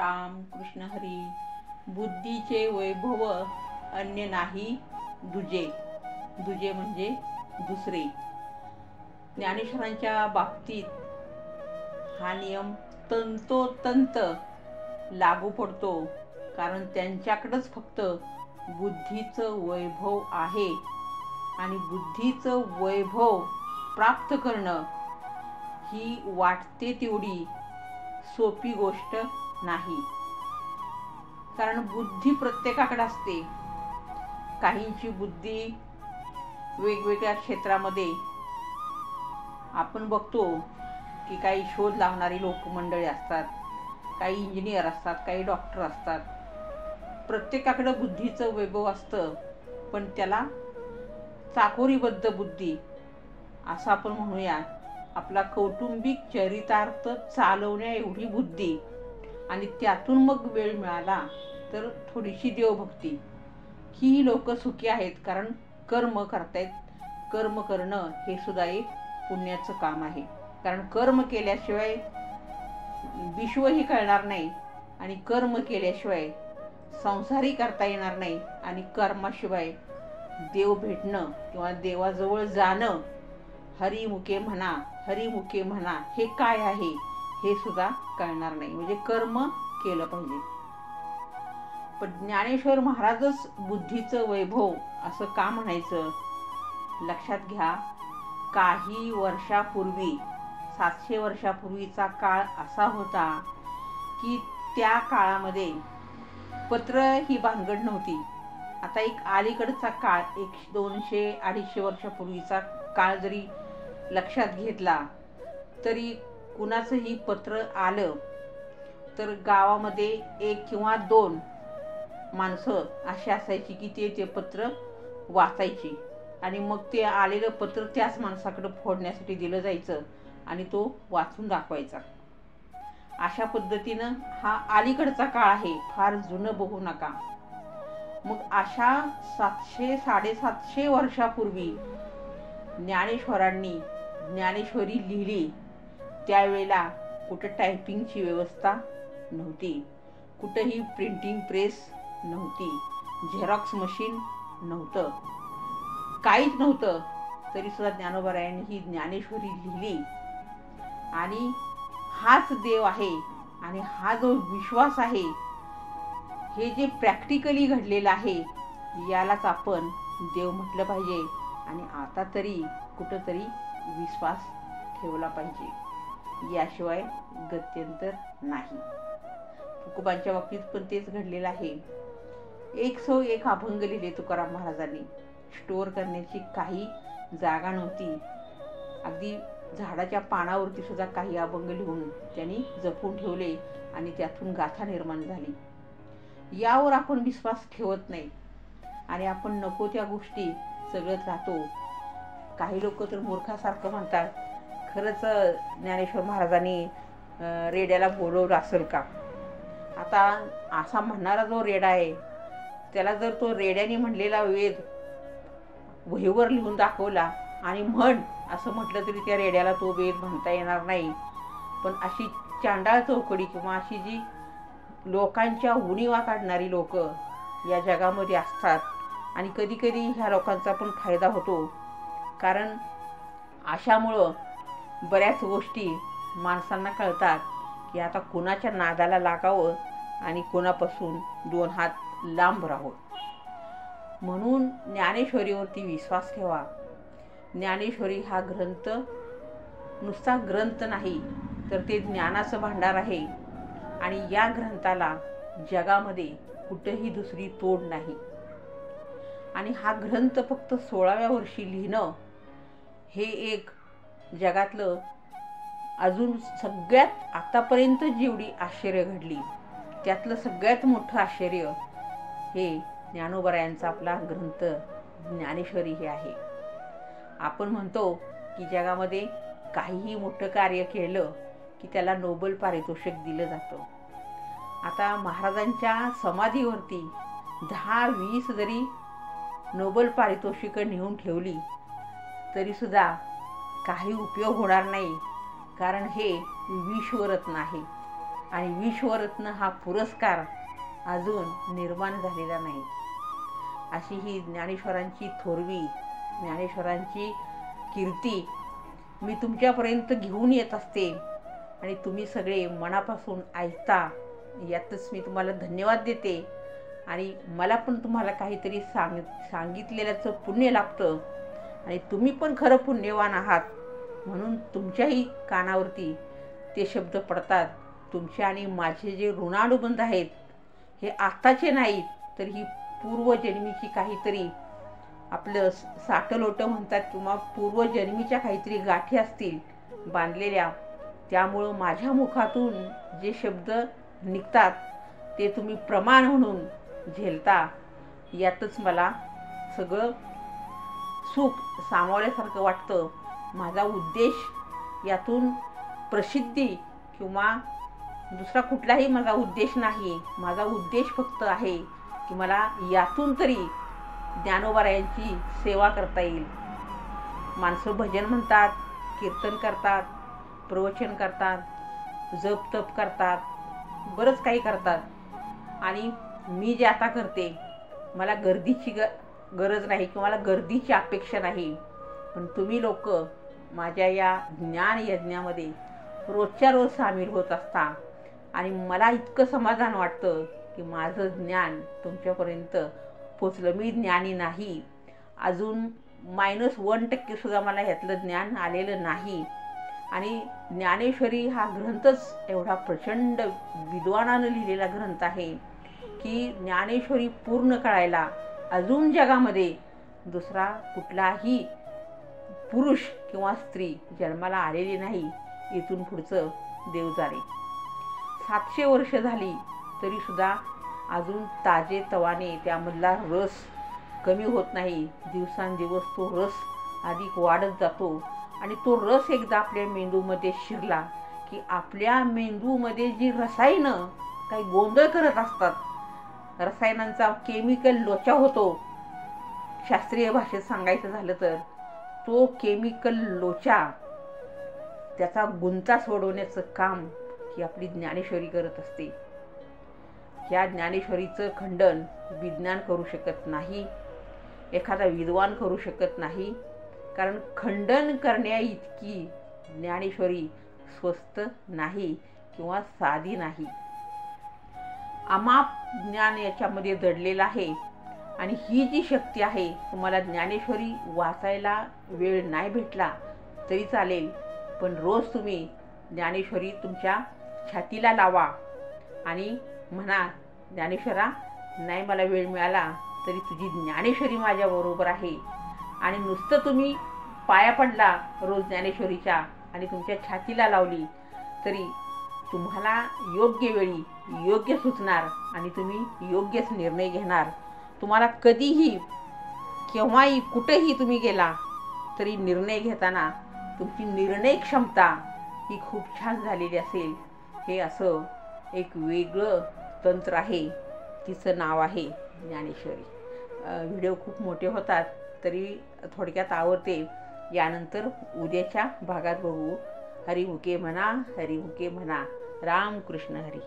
राम कृष्ण हरी. बुद्धीचे वैभव अन्य नाही दुजे. दुजे म्हणजे दुसरे. ज्ञानेश्वरांच्या बाबतीत हा नियम तंतोतंत लागू पडतो, कारण त्यांच्याकडेच फक्त बुद्धीचं वैभव आहे आणि बुद्धीचं वैभव प्राप्त करणं ही वाटते तेवढी सोपी गोष्ट नाही. कारण बुद्धी प्रत्येकाकडे असते. काहींची बुद्धी वेगवेगळ्या क्षेत्रामध्ये आपण बघतो की काही शोध लावणारी लोकमंडळी असतात, काही इंजिनियर असतात, काही डॉक्टर असतात. प्रत्येकाकडे बुद्धीचं वैभव असतं, पण त्याला चाकोरीबद्ध बुद्धी असं आपण म्हणूया. आपला कौटुंबिक चरितार्थ चालवण्या एवढी बुद्धी आणि त्यातून मग वेळ मिळाला तर थोडीशी देवभक्ती. ही लोक सुखी आहेत, कारण कर्म करतायत. कर्म करणं हे सुद्धा एक पुण्याचं काम आहे. कारण कर्म केल्याशिवाय विश्वही कळणार नाही आणि कर्म केल्याशिवाय संसारही करता येणार नाही आणि कर्माशिवाय देव भेटणं किंवा देवाजवळ जाणं, हरिमुखे म्हणा हरिमुखे म्हणा हे काय आहे हे सुद्धा कळणार नाही. म्हणजे कर्म केलं पाहिजे. पण ज्ञानेश्वर महाराजच बुद्धीचं वैभव असं का म्हणायचं? लक्षात घ्या, काही वर्षापूर्वी 700 वर्षापूर्वीचा काळ असा होता की त्या काळामध्ये पत्र ही भानगड नव्हती. आता एक अलीकडचा काळ 200-250 वर्षापूर्वीचा काळ जरी लक्षात घेतला तरी कुणाचंही पत्र आलं तर गावामध्ये 1 किंवा 2 माणसं अशी असायची की ते पत्र वाचायची आणि मग ते आलेलं पत्र त्याच माणसाकडे फोडण्यासाठी दिलं जायचं आणि तो वाचून दाखवायचा. अशा पद्धतीनं हा अलीकडचा काळ आहे, फार जुनं बघू नका. मग अशा 700-750 वर्षापूर्वी ज्ञानेश्वरांनी ज्ञानेश्वरी लिहिली. त्यावेळेला कुठं टायपिंगची व्यवस्था नव्हती, कुठंही प्रिंटिंग प्रेस नव्हती, झेरॉक्स मशीन नव्हतं, काहीच नव्हतं. तरी सुद्धा ज्ञानोबारायांनी ही ज्ञानेश्वरी लिहिली आणि हाच देव आहे आणि हा जो विश्वास आहे हे जे प्रॅक्टिकली घडलेलं आहे यालाच आपण देव म्हटलं पाहिजे. आणि आता तरी कुठंतरी विश्वास ठेवला पाहिजे, याशिवाय गत्यंतर नाही. तुकोबांच्या बाबतीत पण तेच घडलेलं आहे. 101 अभंग लिहिले तुकाराम महाराजांनी. स्टोअर करण्याची काही जागा नव्हती. अगदी झाडाच्या पानावरती सुद्धा काही अभंग लिहून त्यांनी जपून ठेवले आणि त्यातून गाथा निर्माण झाली. यावर आपण विश्वास ठेवत नाही आणि आपण नको त्या गोष्टी सगळत राहतो. काही लोक तर मूर्खासारखं म्हणतात, खरंच ज्ञानेश्वर महाराजांनी रेड्याला बोलवलं असेल का? आता असा म्हणणारा जो रेडा आहे त्याला जर तो रेड्याने म्हणलेला वेद वहीवर लिहून दाखवला आणि म्हण असं म्हटलं तरी त्या रेड्याला तो वेद म्हणता येणार नाही. पण अशी चांडाळ चौकडी किंवा अशी जी लोकांच्या उणिवा काढणारी लोक या जगामध्ये असतात आणि कधी कधी ह्या लोकांचा पण फायदा होतो. कारण अशामुळं बऱ्याच गोष्टी माणसांना कळतात की आता कुणाच्या नादाला लागावं आणि कुणापासून 2 हात लांब राहावं. म्हणून ज्ञानेश्वरीवरती विश्वास ठेवा. ज्ञानेश्वरी हा ग्रंथ नुसता ग्रंथ नाही तर ते ज्ञानाचं भांडार आहे आणि या ग्रंथाला जगामध्ये कुठेही दुसरी तोड नाही. आणि हा ग्रंथ फक्त 16व्या वर्षी लिहिणं हे एक जगातलं अजून सगळ्यात आतापर्यंत जेवढी आश्चर्य घडली त्यातलं सगळ्यात मोठं आश्चर्य हे ज्ञानोबारायांचा आपला ग्रंथ ज्ञानेश्वरी हे आहे. आपण म्हणतो की जगामध्ये काहीही मोठं कार्य केलं की त्याला नोबेल पारितोषिक दिलं जातं. आता महाराजांच्या समाधीवरती 10-20 जरी नोबेल पारितोषिकं नेऊन ठेवली तरीसुद्धा काही उपयोग होणार नाही, कारण हे विश्वरत्न आहे आणि विश्वरत्न हा पुरस्कार अजून निर्माण झालेला नाही. अशी ही ज्ञानेश्वरांची थोरवी, ज्ञानेश्वरांची कीर्ती मी तुमच्यापर्यंत घेऊन येत असते आणि तुम्ही सगळे मनापासून ऐकता, यातच मी तुम्हाला धन्यवाद देते. आणि मला पण तुम्हाला काहीतरी सांगितलेल्याचं पुण्य लाभतं आणि तुम्ही पण खरं पुण्यवान आहात, म्हणून तुमच्याही कानावरती ते शब्द पडतात. तुमचे आणि माझे जे ऋणानुबंध आहेत हे आत्ताचे नाहीत, तर ही पूर्वजन्मीची काहीतरी आपलं साटलोटं म्हणतात किंवा पूर्वजन्मीच्या काहीतरी गाठी असतील बांधलेल्या. त्यामुळं माझ्या मुखातून जे शब्द निघतात ते तुम्ही प्रमाण म्हणून झेलता, यातच मला सगळं सुख सामावल्यासारखं वाटतं. माझा उद्देश यातून प्रसिद्धी किंवा दुसरा कुठलाही माझा उद्देश नाही. माझा उद्देश फक्त आहे की मला यातून तरी ज्ञानोबारायांची सेवा करता येईल. माणसं भजन म्हणतात, कीर्तन करतात, प्रवचन करतात, जप तप करतात, बरंच काही करतात. आणि मी जे आता करते, मला गर्दीची गरज नाही किंवा मला गर्दीची अपेक्षा नाही. पण तुम्ही लोक माझ्या या ज्ञान यज्ञामध्ये रोजच्या रोज सामील होत असता आणि मला इतकं समाधान वाटतं की माझं ज्ञान तुमच्यापर्यंत पोचलं. मी ज्ञानी नाही, अजून -1% सुद्धा मला ह्यातलं ज्ञान आलेलं नाही. आणि ज्ञानेश्वरी हा ग्रंथच एवढा प्रचंड विद्वानानं लिहिलेला ग्रंथ आहे की ज्ञानेश्वरी पूर्ण कळायला अजून जगामध्ये दुसरा कुठलाही पुरुष किंवा स्त्री जन्माला आलेली नाही. इथून पुढचं देवजारे. 700 वर्ष झाली तरीसुद्धा अजून ताजे तवाने त्यामधला रस कमी होत नाही. दिवसांदिवस तो रस अधिक वाढत जातो आणि तो रस एकदा आपल्या मेंदूमध्ये शिरला की आपल्या मेंदूमध्ये जी रसायनं काही गोंधळ करत असतात, रसायनांचा केमिकल लोचा होतो. शास्त्रीय भाषेत सांगायचं झालं तर तो केमिकल लोचा, त्याचा गुंता सोडवण्याचं काम ही आपली ज्ञानेश्वरी करत असते. या ज्ञानेश्वरीचं खंडन विज्ञान करू शकत नाही, एखादा विद्वान करू शकत नाही. कारण खंडन करण्या इतकी ज्ञानेश्वरी स्वस्त नाही किंवा साधी नाही. अमाप ज्ञान याच्यामध्ये दडलेलं आहे. आणि ही जी शक्ती आहे, तुम्हाला ज्ञानेश्वरी वाचायला वेळ नाही भेटला तरी चालेल, पण रोज तुम्ही ज्ञानेश्वरी तुमच्या छातीला लावा आणि म्हणा, ज्ञानेश्वरा, नाही मला वेळ मिळाला तरी तुझी ज्ञानेश्वरी माझ्याबरोबर आहे. आणि नुसतं तुम्ही पाया पडला रोज ज्ञानेश्वरीच्या आणि तुमच्या छातीला लावली तरी तुम्हाला योग्य वेळी योग्य सुचणार आणि तुम्ही योग्यच निर्णय घेणार. तुम्हाला कधीही केव्हाही कुठेही तुम्ही गेला तरी निर्णय घेताना तुमची निर्णय क्षमता ही खूप छान झालेली असेल. हे असं एक वेगळं तंत्र आहे, तिचं नाव आहे ज्ञानेश्वरी. व्हिडिओ खूप मोठे होतात तरी थोडक्यात आवडते. यानंतर उद्याच्या भागात बघू. हरिमुखे म्हणा, हरिमुखे म्हणा. रामकृष्ण हरी.